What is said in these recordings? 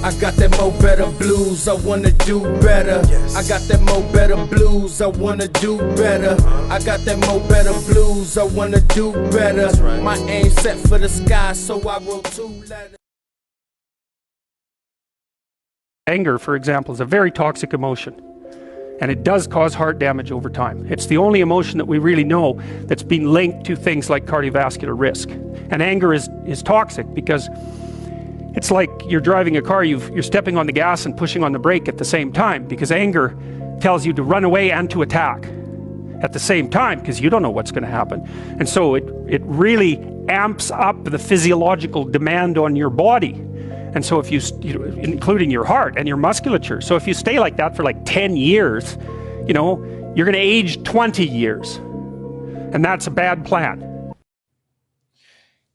I got that mo better blues, I wanna do better. I got that mo better blues, I wanna do better. I got that mo better blues, I wanna do better. My aim set for the sky, so I wrote 2 letters. Anger, for example, is a very toxic emotion, and it does cause heart damage over time. It's the only emotion that we really know that's been linked to things like cardiovascular risk. And anger is toxic because it's like you're driving a car, you're stepping on the gas and pushing on the brake at the same time, because anger tells you to run away and to attack at the same time, because you don't know what's going to happen. And so it really amps up the physiological demand on your body. And so if you including your heart and your musculature. So if you stay like that for like 10 years, you're going to age 20 years. And that's a bad plan.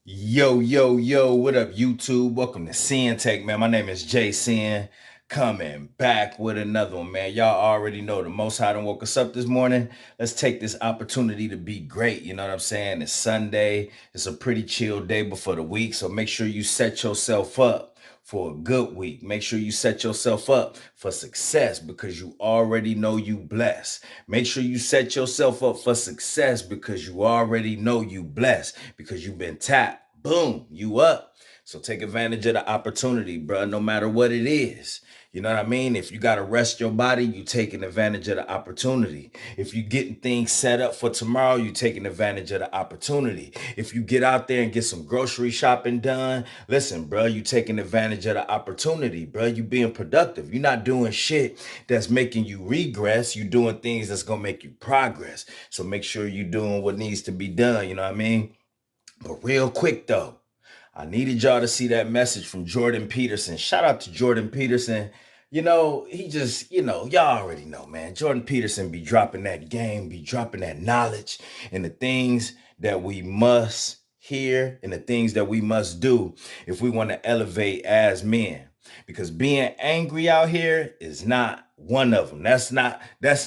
Yo, yo, yo, what up, YouTube? Welcome to Sinn-Take, man. My name is Sin, coming back with another one, man. Y'all already know the Most High done woke us up this morning. Let's take this opportunity to be great, you know what I'm saying? It's Sunday. It's a pretty chill day before the week, so make sure you set yourself up for a good week. Make sure you set yourself up for success, because you already know you blessed. Make sure you set yourself up for success because you already know you blessed, because you've been tapped. Boom, you up. So take advantage of the opportunity, bro, no matter what it is. You know what I mean? If you got to rest your body, you taking advantage of the opportunity. If you getting things set up for tomorrow, you taking advantage of the opportunity. If you get out there and get some grocery shopping done, listen, bro, you taking advantage of the opportunity, bro. You being productive. You're not doing shit that's making you regress. You doing things that's going to make you progress. So make sure you doing what needs to be done. You know what I mean? But real quick, though, I needed y'all to see that message from Jordan Peterson. Shout out to Jordan Peterson. He just, y'all already know, man. Jordan Peterson be dropping that game, be dropping that knowledge, and the things that we must hear and the things that we must do if we want to elevate as men. Because being angry out here is not one of them. That's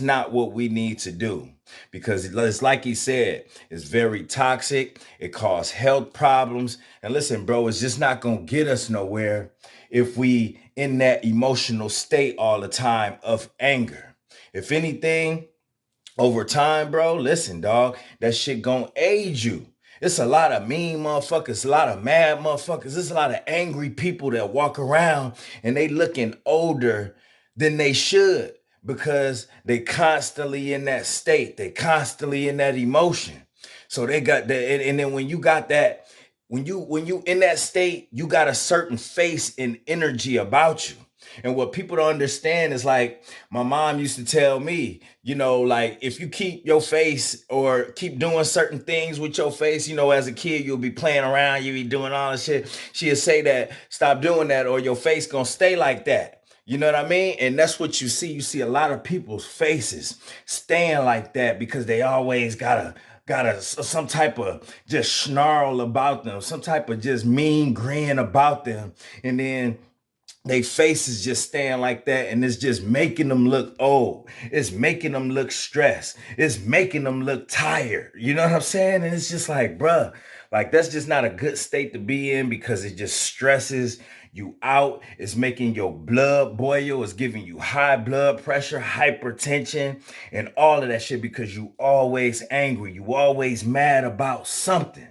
not what we need to do. Because it's like he said, it's very toxic. It causes health problems. And listen, bro, it's just not going to get us nowhere if we in that emotional state all the time of anger. If anything, over time, bro, listen, dog, that shit gonna age you. It's a lot of mean motherfuckers, a lot of mad motherfuckers. There's a lot of angry people that walk around and they looking older than they should, because they constantly in that state. They constantly in that emotion. So they got that. And then when you got that, when you in that state, you got a certain face and energy about you. And what people don't understand is, like, my mom used to tell me, like, if you keep your face or keep doing certain things with your face, as a kid, you'll be playing around, you'll be doing all this shit. She'll say that, stop doing that, or your face gonna stay like that. You know what I mean? And that's what you see. You see a lot of people's faces staying like that because they always got some type of just snarl about them, some type of just mean grin about them. And then they faces just staying like that, and it's just making them look old. It's making them look stressed. It's making them look tired. You know what I'm saying? And it's just like, bruh, like, that's just not a good state to be in, because it just stresses you out. It's making your blood boil. It's giving you high blood pressure, hypertension, and all of that shit, because you always angry. You always mad about something.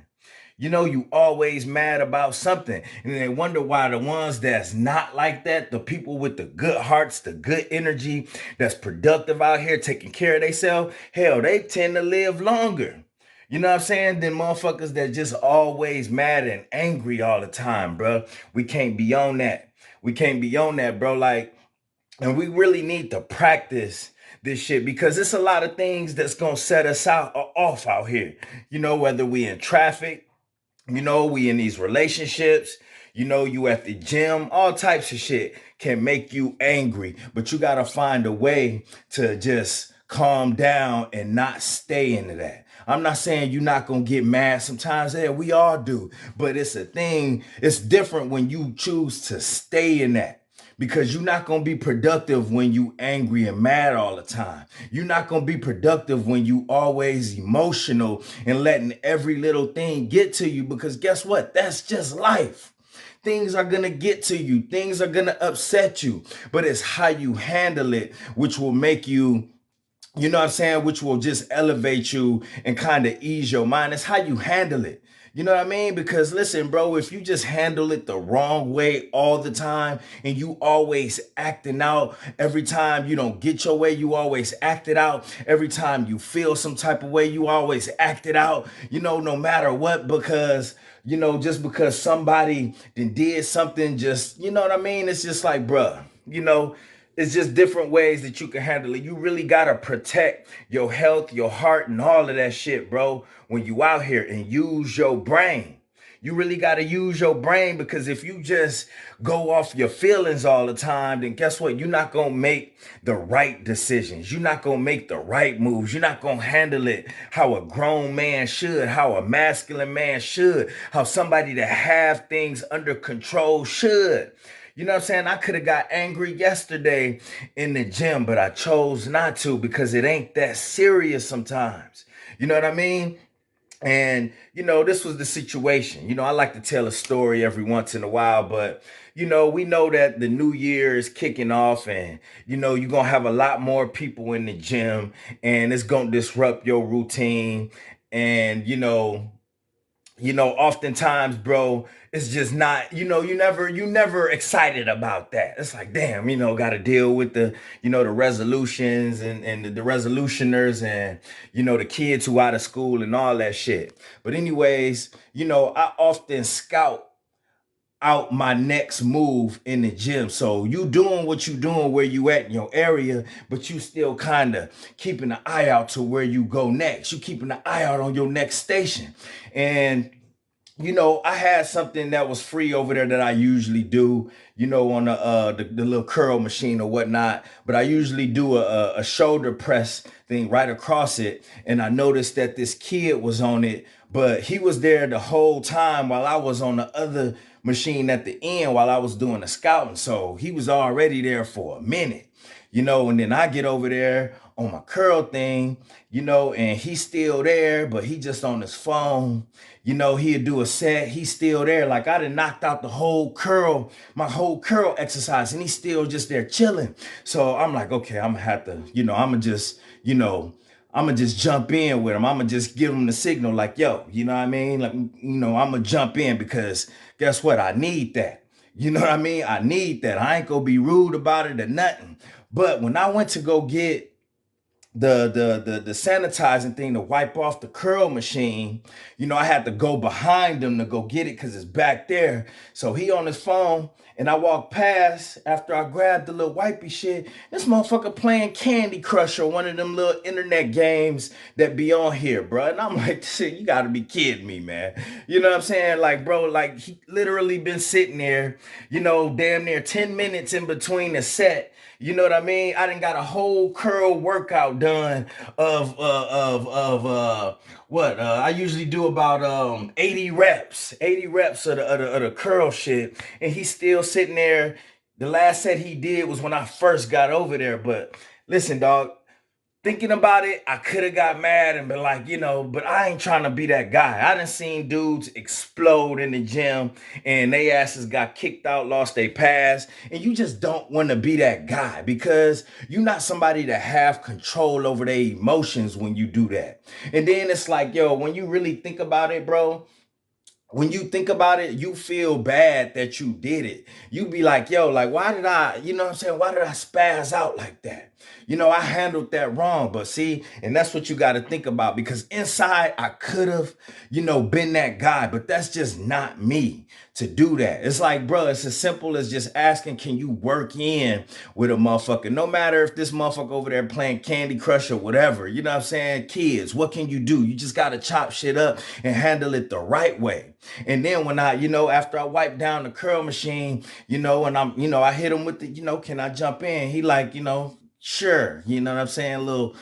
You always mad about something. And they wonder why the ones that's not like that, the people with the good hearts, the good energy, that's productive out here taking care of themselves, hell, they tend to live longer. You know what I'm saying? Than motherfuckers that just always mad and angry all the time, bro. We can't be on that. We can't be on that, bro. Like, and we really need to practice this shit, because it's a lot of things that's going to set us off out here. Whether we in traffic, we in these relationships, you at the gym, all types of shit can make you angry. But you got to find a way to just calm down and not stay into that. I'm not saying you're not going to get mad sometimes. Yeah, we all do. But it's a thing. It's different when you choose to stay in that. Because you're not going to be productive when you angry and mad all the time. You're not going to be productive when you always emotional and letting every little thing get to you, because guess what? That's just life. things are gonna get to you, things are gonna upset you, but it's how you handle it, which will make you, you know what I'm saying, which will just elevate you and kind of ease your mind. It's how you handle it. You know what I mean? Because listen, bro, if you just handle it the wrong way all the time and you always acting out every time you don't get your way, you always act it out. Every time you feel some type of way, you always act it out, you know, no matter what, because, you know, just because somebody did something, just, you know what I mean? It's just like, bruh, you know, it's just different ways that you can handle it. You really gotta protect your health, your heart, and all of that shit, bro, when you out here, and use your brain. You really gotta use your brain, because if you just go off your feelings all the time, then guess what? You're not gonna make the right decisions. You're not gonna make the right moves. You're not gonna handle it how a grown man should, how a masculine man should, how somebody that have things under control should. You know what I'm saying? I could have got angry yesterday in the gym, but I chose not to, because it ain't that serious sometimes. You know what I mean? And, you know, this was the situation. You know, I like to tell a story every once in a while, but, you know, we know that the new year is kicking off, and, you know, you're going to have a lot more people in the gym, and it's going to disrupt your routine. And, oftentimes, bro, it's just not, you never excited about that. It's like, damn, got to deal with the, the resolutions and the resolutioners, and, the kids who out of school and all that shit. But anyways, I often scout out my next move in the gym. So you doing what you doing where you at in your area, but you still kind of keeping an eye out to where you go next. You keeping an eye out on your next station. And I had something that was free over there that I usually do, on the little curl machine or whatnot. But I usually do a shoulder press thing right across it. And I noticed that this kid was on it, but he was there the whole time while I was on the other machine at the end while I was doing the scouting. So he was already there for a minute. And then I get over there on my curl thing, and he's still there, but he just on his phone. He'd do a set, he's still there. Like I done knocked out my whole curl exercise, and he's still just there chilling. So I'm like, okay, I'm gonna have to, I'm gonna just jump in with him. I'm gonna just give him the signal like, yo, you know what I mean? Like, I'm gonna jump in, because guess what? I need that. You know what I mean? I need that. I ain't gonna be rude about it or nothing. But when I went to go get the sanitizing thing to wipe off the curl machine, I had to go behind him to go get it, because it's back there. So he on his phone, and I walked past after I grabbed the little wipey shit. This motherfucker playing Candy Crush, or one of them little internet games that be on here, bro. And I'm like, shit, you gotta be kidding me, man. You know what I'm saying? Like, bro, like he literally been sitting there, damn near 10 minutes in between the set. You know what I mean? I done got a whole curl workout done of what I usually do about 80 reps of the curl shit, and he's still sitting there. The last set he did was when I first got over there. But listen, dog, thinking about it, I could have got mad and been like, but I ain't trying to be that guy. I done seen dudes explode in the gym, and they asses got kicked out, lost their pass. And you just don't want to be that guy, because you're not somebody that have control over their emotions when you do that. And then it's like, yo, when you really think about it, bro, when you think about it, you feel bad that you did it. You be like, yo, like, why did I, why did I spaz out like that? I handled that wrong. But see, and that's what you got to think about, because inside I could have, been that guy, but that's just not me to do that. It's like, bro, it's as simple as just asking, can you work in with a motherfucker? No matter if this motherfucker over there playing Candy Crush or whatever, you know what I'm saying? Kids, what can you do? You just got to chop shit up and handle it the right way. And then when I, after I wipe down the curl machine, and I'm, I hit him with the, can I jump in? He like, sure. You know what I'm saying? A little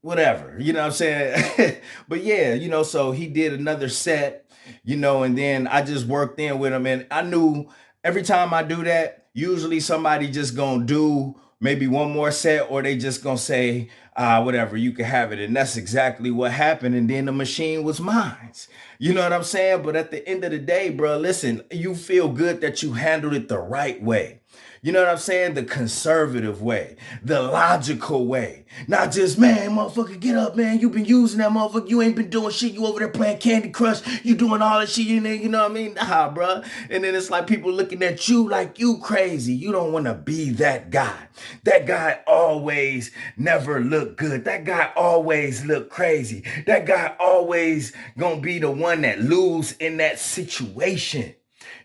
whatever, you know what I'm saying? But yeah, so he did another set, and then I just worked in with him, and I knew every time I do that, usually somebody just gonna do maybe one more set, or they just gonna say, whatever, you can have it. And that's exactly what happened. And then the machine was mine. You know what I'm saying? But at the end of the day, bro, listen, you feel good that you handled it the right way. You know what I'm saying? The conservative way, the logical way. Not just, man, motherfucker, get up, man. You been using that motherfucker. You ain't been doing shit. You over there playing Candy Crush. You doing all that shit. You know what I mean? Nah, bro. And then it's like people looking at you like you crazy. You don't want to be that guy. That guy always never look good. That guy always look crazy. That guy always gonna be the one that lose in that situation.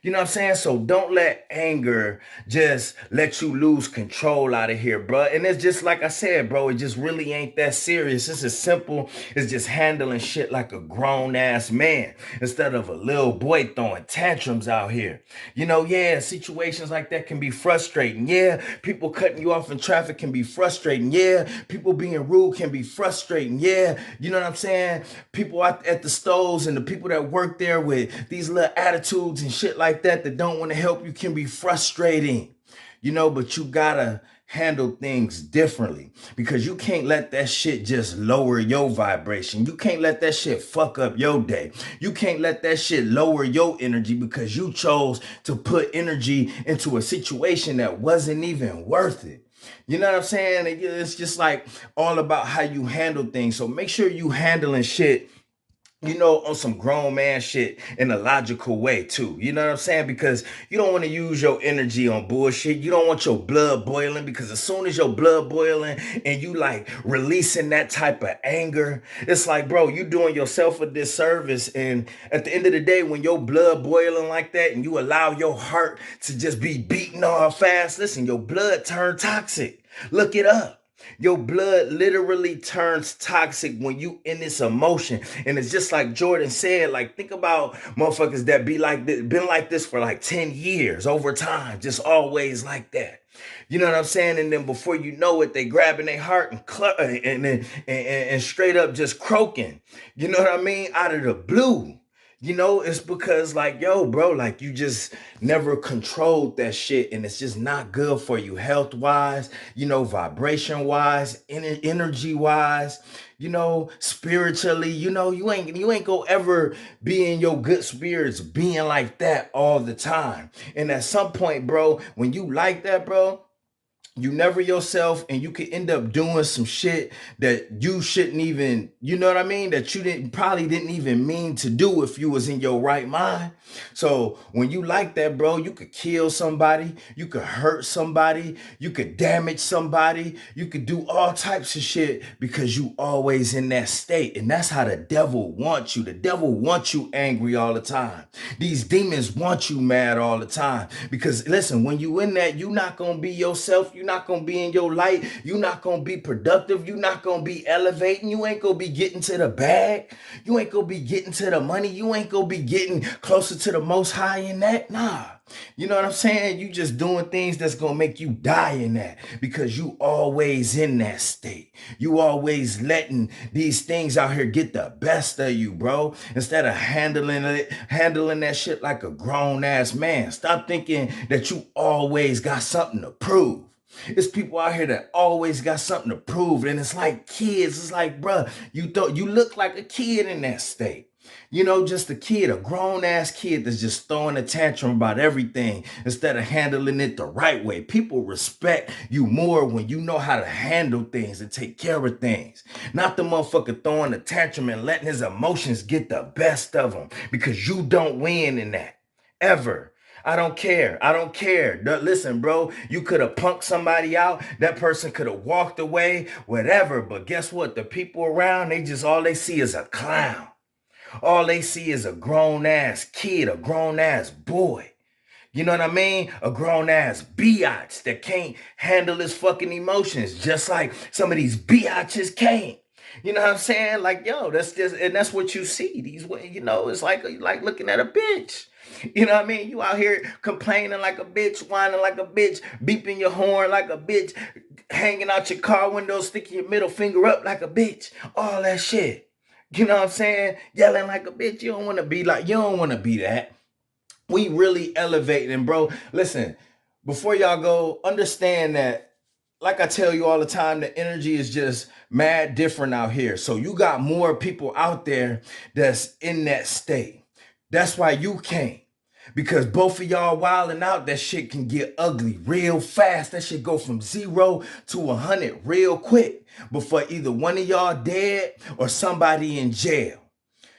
You know what I'm saying? So don't let anger just let you lose control out of here, bro. And it's just like I said, bro, it just really ain't that serious. It's as simple as just handling shit like a grown ass man instead of a little boy throwing tantrums out here. You know, yeah, situations like that can be frustrating. Yeah, people cutting you off in traffic can be frustrating. Yeah, people being rude can be frustrating. Yeah, you know what I'm saying? People out at the stores and the people that work there with these little attitudes and shit like that don't want to help you can be frustrating, you know, but you gotta handle things differently because you can't let that shit just lower your vibration. You can't let that shit fuck up your day. You can't let that shit lower your energy because you chose to put energy into a situation that wasn't even worth it. You know what I'm saying? It's just like all about how you handle things. So make sure you handling shit, you know, on some grown man shit in a logical way too. You know what I'm saying? Because you don't want to use your energy on bullshit. You don't want your blood boiling because as soon as your blood boiling and you like releasing that type of anger, it's like, bro, you doing yourself a disservice. And at the end of the day, when your blood boiling like that and you allow your heart to just be beating all fast, listen, your blood turn toxic. Look it up. Your blood literally turns toxic when you in this emotion. And it's just like Jordan said, like, think about motherfuckers that be like this, been like this for like 10 years over time, just always like that. You know what I'm saying? And then before you know it, they grabbing their heart and straight up just croaking. You know what I mean? Out of the blue. You know, it's because like, yo, bro, like you just never controlled that shit and it's just not good for you health wise, you know, vibration wise, energy wise, you know, spiritually, you know, you ain't gonna ever be in your good spirits being like that all the time. And at some point, bro, when you like that, bro, you never yourself and you could end up doing some shit that you shouldn't even, you know what I mean? That you probably didn't even mean to do if you was in your right mind. So when you like that, bro, you could kill somebody, you could hurt somebody, you could damage somebody, you could do all types of shit because you always in that state. And that's how the devil wants you. The devil wants you angry all the time. These demons want you mad all the time because listen, when you in that, you not gonna be yourself. You're not going to be in your light. You're not going to be productive. You're not going to be elevating. You ain't going to be getting to the bag. You ain't going to be getting to the money. You ain't going to be getting closer to the most high in that. Nah. You know what I'm saying? You just doing things that's going to make you die in that because you always in that state. You always letting these things out here get the best of you, bro. Instead of handling that shit like a grown ass man. Stop thinking that you always got something to prove. It's people out here that always got something to prove. And it's like kids. It's like, bruh, you look like a kid in that state. You know, just a kid, a grown ass kid that's just throwing a tantrum about everything instead of handling it the right way. People respect you more when you know how to handle things and take care of things. Not the motherfucker throwing a tantrum and letting his emotions get the best of him because you don't win in that. Ever. I don't care. I don't care. Listen, bro, you could have punked somebody out. That person could have walked away, whatever. But guess what? The people around, all they see is a clown. All they see is a grown ass kid, a grown ass boy. You know what I mean? A grown ass biatch that can't handle his fucking emotions, just like some of these biatches can't. You know what I'm saying? Like, yo, that's what you see. These ways, you know, it's like looking at a bitch. You know what I mean? You out here complaining like a bitch, whining like a bitch, beeping your horn like a bitch, hanging out your car window, sticking your middle finger up like a bitch, all that shit. You know what I'm saying? Yelling like a bitch. You don't want to be that. We really elevating, bro. Listen, before y'all go, understand that like I tell you all the time, the energy is just mad different out here. So you got more people out there that's in that state. That's why you can't. Because both of y'all wilding out, that shit can get ugly real fast. That shit go from 0 to 100 real quick before either one of y'all dead or somebody in jail.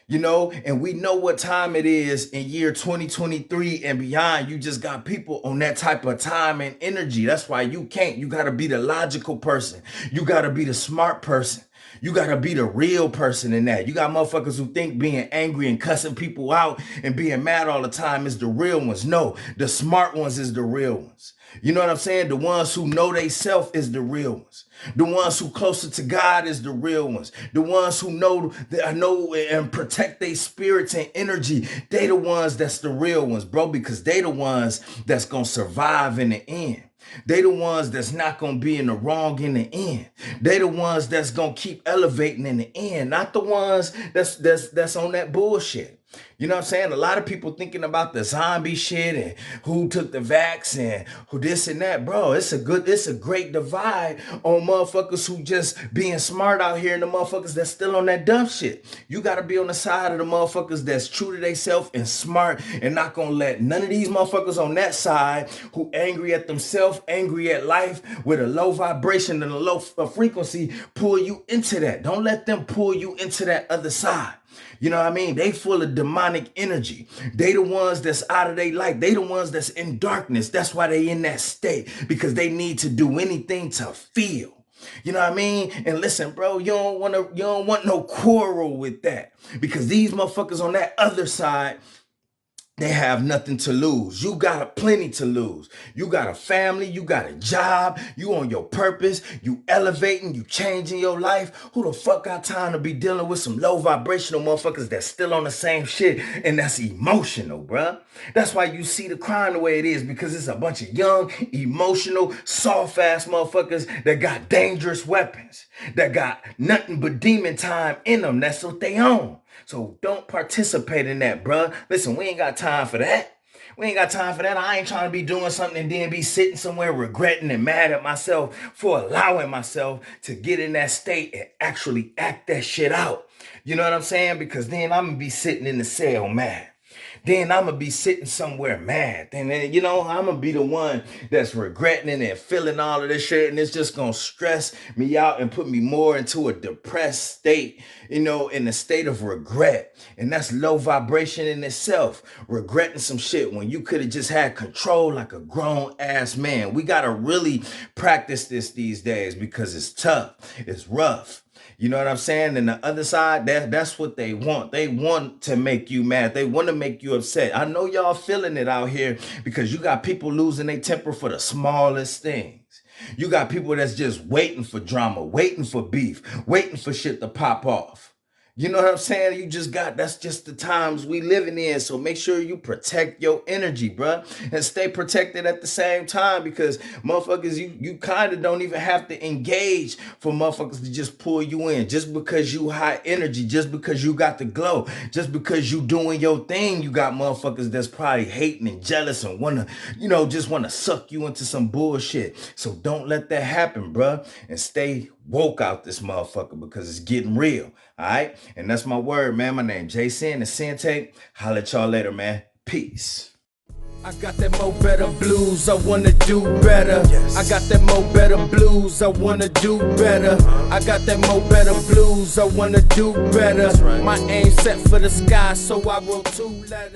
You know, and we know what time it is in year 2023 and beyond. You just got people on that type of time and energy. That's why you can't. You got to be the logical person. You got to be the smart person. You got to be the real person in that. You got motherfuckers who think being angry and cussing people out and being mad all the time is the real ones. No, the smart ones is the real ones. You know what I'm saying? The ones who know they self is the real ones. The ones who closer to God is the real ones. The ones who know and protect their spirits and energy. They the ones that's the real ones, bro, because they the ones that's going to survive in the end. They the ones that's not going to be in the wrong in the end. They the ones that's going to keep elevating in the end, not the ones that's on that bullshit. You know what I'm saying? A lot of people thinking about the zombie shit and who took the vax and who this and that. Bro, it's a great divide on motherfuckers who just being smart out here and the motherfuckers that's still on that dumb shit. You got to be on the side of the motherfuckers that's true to themselves and smart and not going to let none of these motherfuckers on that side who angry at themselves, angry at life with a low vibration and a low frequency pull you into that. Don't let them pull you into that other side. You know what I mean? They full of demonic energy. They the ones that's out of their light. They the ones that's in darkness. That's why they in that state, because they need to do anything to feel. You know what I mean? And listen, bro, you don't want no quarrel with that, because these motherfuckers on that other side, they have nothing to lose. You got plenty to lose. You got a family, you got a job, you on your purpose, you elevating, you changing your life. Who the fuck got time to be dealing with some low vibrational motherfuckers that's still on the same shit and that's emotional, bruh? That's why you see the crime the way it is, because it's a bunch of young, emotional, soft-ass motherfuckers that got dangerous weapons, that got nothing but demon time in them. That's what they own. So don't participate in that, bruh. Listen, we ain't got time for that. We ain't got time for that. I ain't trying to be doing something and then be sitting somewhere regretting and mad at myself for allowing myself to get in that state and actually act that shit out. You know what I'm saying? Because then I'm going to be sitting in the cell mad. Then I'm going to be sitting somewhere mad. Then, you know, I'm going to be the one that's regretting it and feeling all of this shit. And it's just going to stress me out and put me more into a depressed state, you know, in a state of regret. And that's low vibration in itself. Regretting some shit when you could have just had control like a grown ass man. We got to really practice this these days, because it's tough. It's rough. You know what I'm saying? And the other side, that's what they want. They want to make you mad. They want to make you upset. I know y'all feeling it out here, because you got people losing their temper for the smallest things. You got people that's just waiting for drama, waiting for beef, waiting for shit to pop off. You know what I'm saying? That's just the times we living in. So make sure you protect your energy, bruh, and stay protected at the same time, because motherfuckers, you kind of don't even have to engage for motherfuckers to just pull you in. Just because you high energy, just because you got the glow, just because you doing your thing, you got motherfuckers that's probably hating and jealous and just want to suck you into some bullshit. So don't let that happen, bruh, and stay woke out this motherfucker, because it's getting real. All right. And that's my word, man. My name Jason, and Sinn-Take. Holla at y'all later, man. Peace. I got that mo better blues, I wanna do better. Yes. I got that mo better blues, I wanna do better. I got that mo better blues, I wanna do better. Right. My aim set for the sky, so I wrote 2 letters.